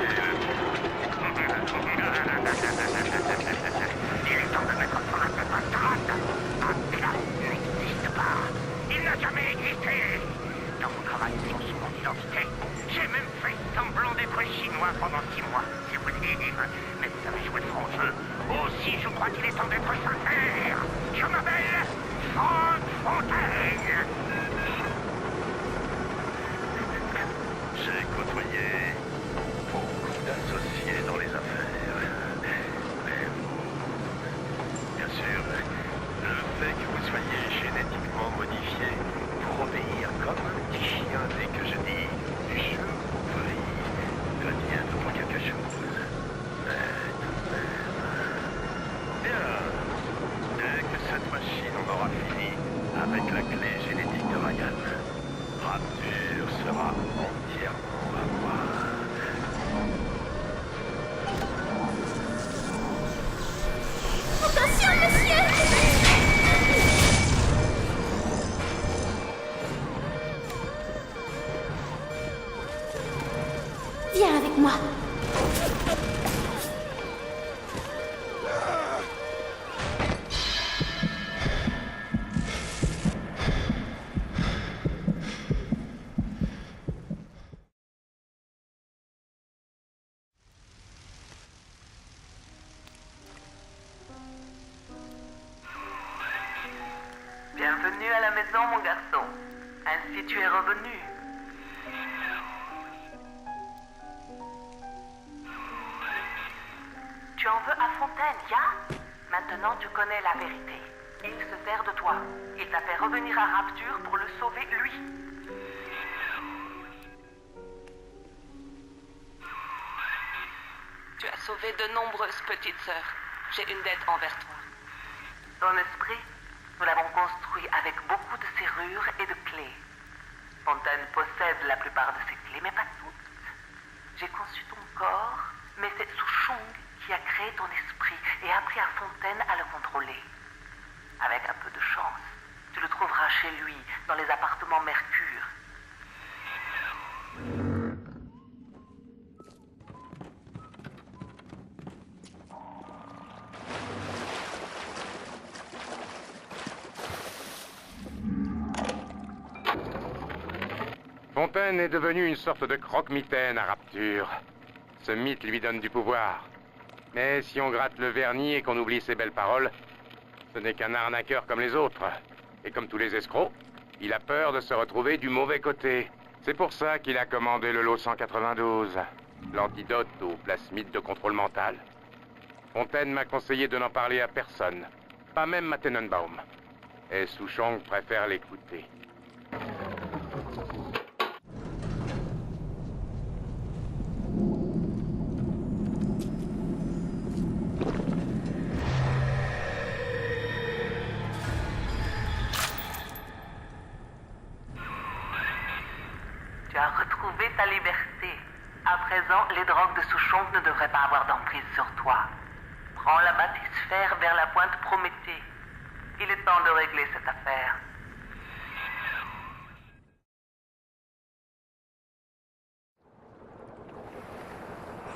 Il est temps de mettre sur la tête un stade. Attila n'existe pas. Il n'a jamais existé. Dans mon travail sur mon identité, j'ai même fait semblant d'être chinois pendant 6 mois, si vous dire. Mais vous avez joué de franc jeu. Aussi, je crois qu'il est temps d'être sincère. Je m'appelle Franck Fontaine. J'ai côtoyé beaucoup d'associés dans les affaires. Mais vous, bien sûr, le fait que vous soyez génétiquement modifié pour obéir comme un petit chien dès que je dis je vous prie doit dire pour quelque chose. Mais tout de même. Bien. Dès que cette machine en aura fini avec la clé génétique de Ryan, Rapture sera entièrement à moi. Attention, monsieur! Viens avec moi. Bienvenue à la maison, mon garçon. Ainsi tu es revenu. Tu en veux à Fontaine, ya? Maintenant tu connais la vérité. Il se sert de toi. Il t'a fait revenir à Rapture pour le sauver, lui. Tu as sauvé de nombreuses petites sœurs. J'ai une dette envers toi. Ton esprit, nous l'avons construit avec beaucoup de serrures et de clés. Fontaine possède la plupart de ces clés, mais pas toutes. J'ai conçu ton corps, mais c'est Souchong qui a créé ton esprit et appris à Fontaine à le contrôler. Avec un peu de chance, tu le trouveras chez lui, dans les appartements Mercure. Fontaine est devenu une sorte de croque-mitaine à Rapture. Ce mythe lui donne du pouvoir. Mais si on gratte le vernis et qu'on oublie ses belles paroles, ce n'est qu'un arnaqueur comme les autres. Et comme tous les escrocs, il a peur de se retrouver du mauvais côté. C'est pour ça qu'il a commandé le lot 192, l'antidote au plasmide de contrôle mental. Fontaine m'a conseillé de n'en parler à personne, pas même à Tenenbaum. Et Souchong préfère l'écouter. Tu as retrouvé ta liberté. À présent, les drogues de Souchon ne devraient pas avoir d'emprise sur toi. Prends la bathysphère vers la pointe Prométhée. Il est temps de régler cette affaire.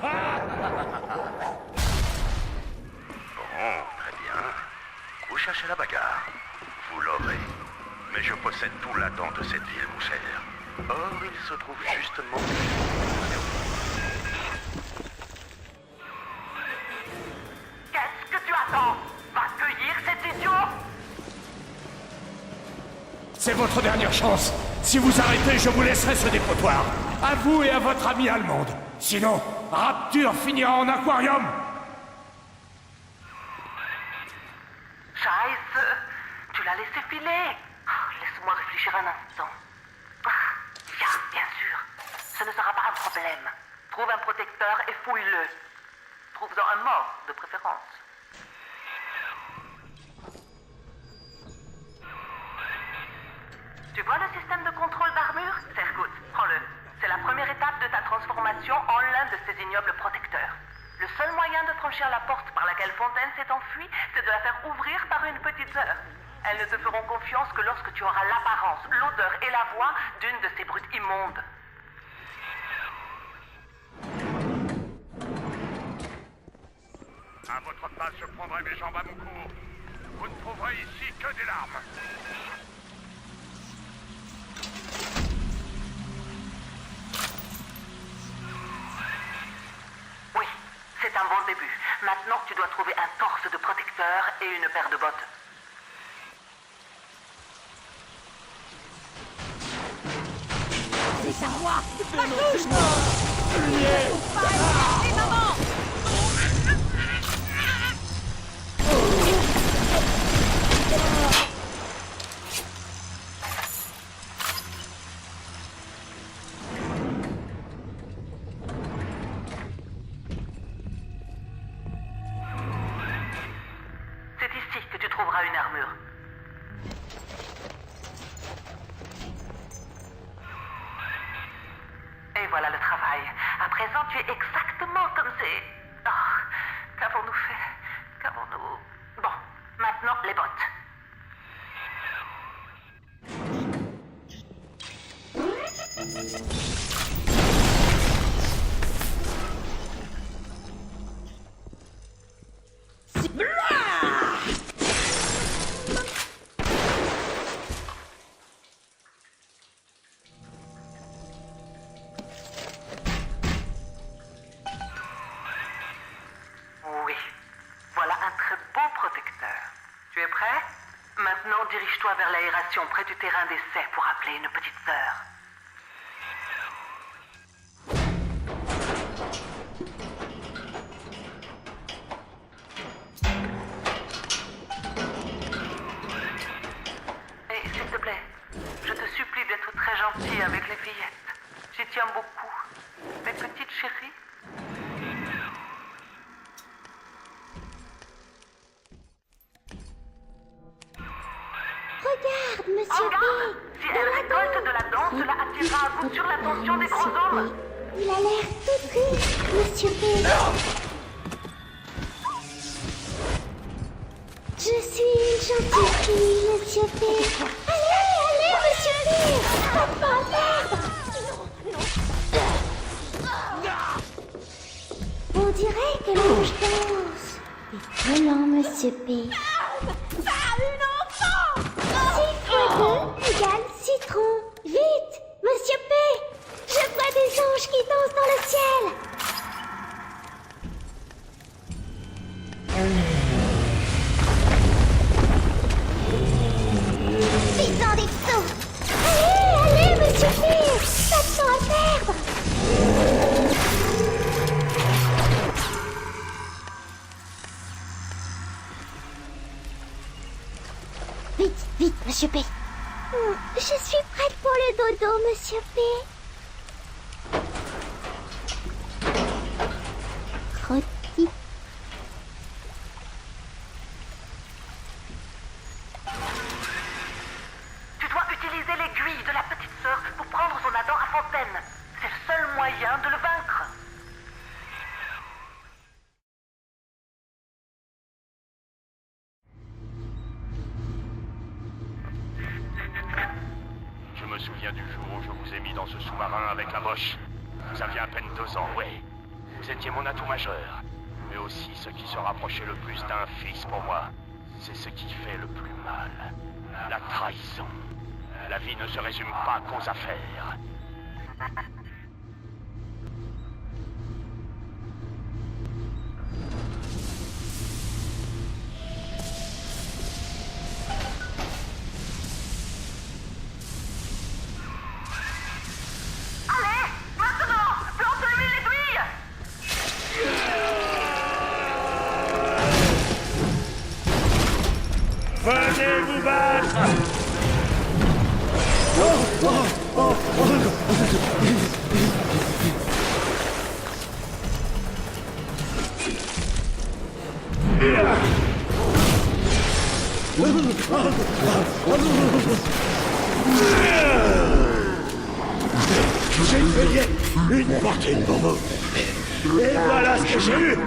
Bon, très bien. Vous cherchez la bagarre. Vous l'aurez. Mais je possède tout l'Adam de cette ville, mon cher. Or, il se trouve justement... Qu'est-ce que tu attends? Va cueillir cet idiot? C'est votre dernière chance. Si vous arrêtez, je vous laisserai ce dépotoir. À vous et à votre amie allemande. Sinon, Rapture finira en aquarium. Scheiße, tu l'as laissé filer. Laisse-moi réfléchir un instant. Ya, bien sûr. Ce ne sera pas un problème. Trouve un protecteur et fouille-le. Trouve-en un mort, de préférence. Tu vois le système de contrôle d'armure? Sergout, prends-le. C'est la première étape de ta transformation en l'un de ces ignobles protecteurs. Le seul moyen de franchir la porte par laquelle Fontaine s'est enfuie, c'est de la faire ouvrir par une petite sœur. Elles ne te feront confiance que lorsque tu auras l'apparence, l'odeur et la voix d'une de ces brutes immondes. À votre place, je prendrai mes jambes à mon cou. Vous ne trouverez ici que des larmes. Oui, c'est un bon début. Maintenant, tu dois trouver un torse de protecteur et une paire de bottes. C'est à moi. À gauche. Allez, maman. C'est ici que tu trouveras une armure. Et voilà le travail. À présent, tu es exactement comme c'est... Oh, qu'avons-nous fait? Qu'avons-nous... Bon, maintenant, les bottes. Oui, voilà un très beau protecteur. Tu es prêt? Maintenant, dirige-toi vers l'aération près du terrain d'essai pour appeler une petite sœur. Et s'il te plaît, je te supplie d'être très gentil avec les fillettes. J'y tiens beaucoup. Mes petites chéries. Regarde, monsieur B. Si elle récolte de la dent, cela attirera à coup sûr l'attention des gros hommes. Il a l'air tout triste, monsieur B. Je suis une gentille fille, monsieur B. Allez, monsieur B. Pas en perdre. On dirait que l'ange danse. Étonnant, monsieur B. Une enfant. 6 fois 2 égale citron. Vite, monsieur P. Je vois des anges qui dansent dans le ciel. Putain des sauts. Allez, monsieur P. Pas de temps à perdre. Vite, vite, monsieur P. Je suis prête pour le dodo, monsieur P. Crotti. Tu dois utiliser l'aiguille de la petite sœur pour prendre son Adam à Fontaine. C'est le seul moyen de le vaincre. 22 ans, ouais. Vous étiez mon atout majeur. Mais aussi ce qui se rapprochait le plus d'un fils pour moi. C'est ce qui fait le plus mal. La trahison. La vie ne se résume pas qu'aux affaires. Venez vous battre! J'ai payé une fortune pour vous. Et voilà ce que j'ai eu.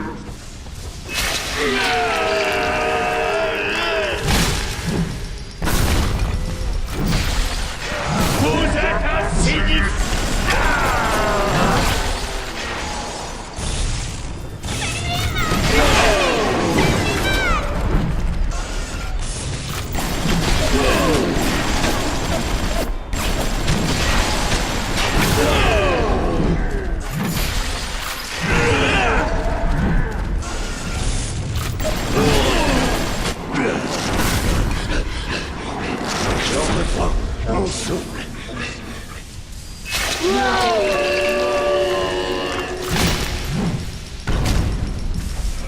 Vous êtes insignifiant. Mon souffle.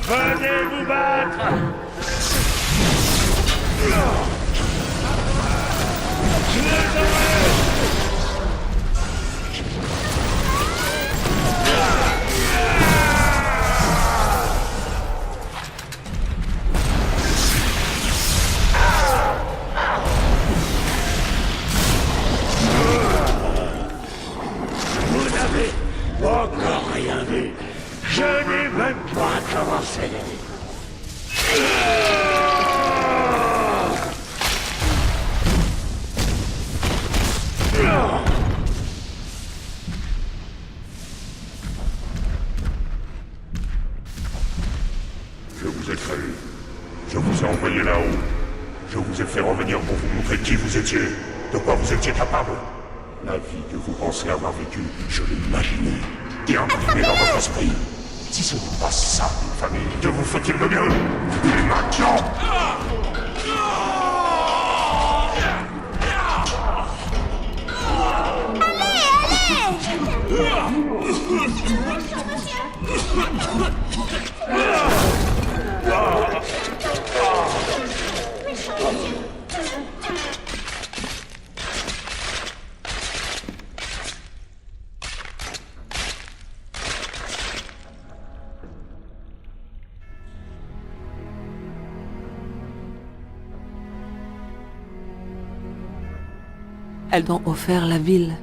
Venez vous battre! Je les aurai! Encore rien vu. Je n'ai même pas commencé. Je vous ai créé. Je vous ai envoyé là-haut. Je vous ai fait revenir pour vous montrer qui vous étiez, de quoi vous étiez capable. La vie que vous pensez avoir vécue, je l'ai imaginée, et imprimée dans votre esprit. Si ce n'est pas ça, une famille, que vous faut-il de mieux? Et maintenant! Elles t'ont offert la ville.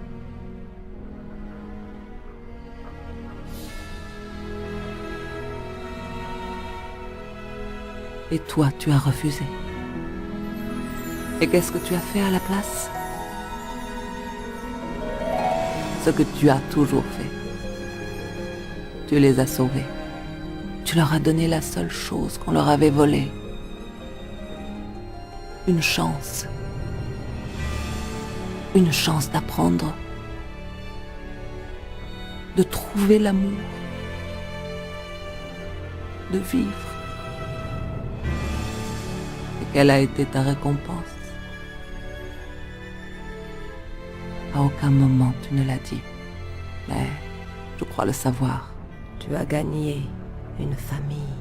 Et toi, tu as refusé. Et qu'est-ce que tu as fait à la place? Ce que tu as toujours fait. Tu les as sauvés. Tu leur as donné la seule chose qu'on leur avait volée. Une chance. Une chance d'apprendre, de trouver l'amour, de vivre. Et quelle a été ta récompense? À aucun moment tu ne l'as dit, mais je crois le savoir. Tu as gagné une famille.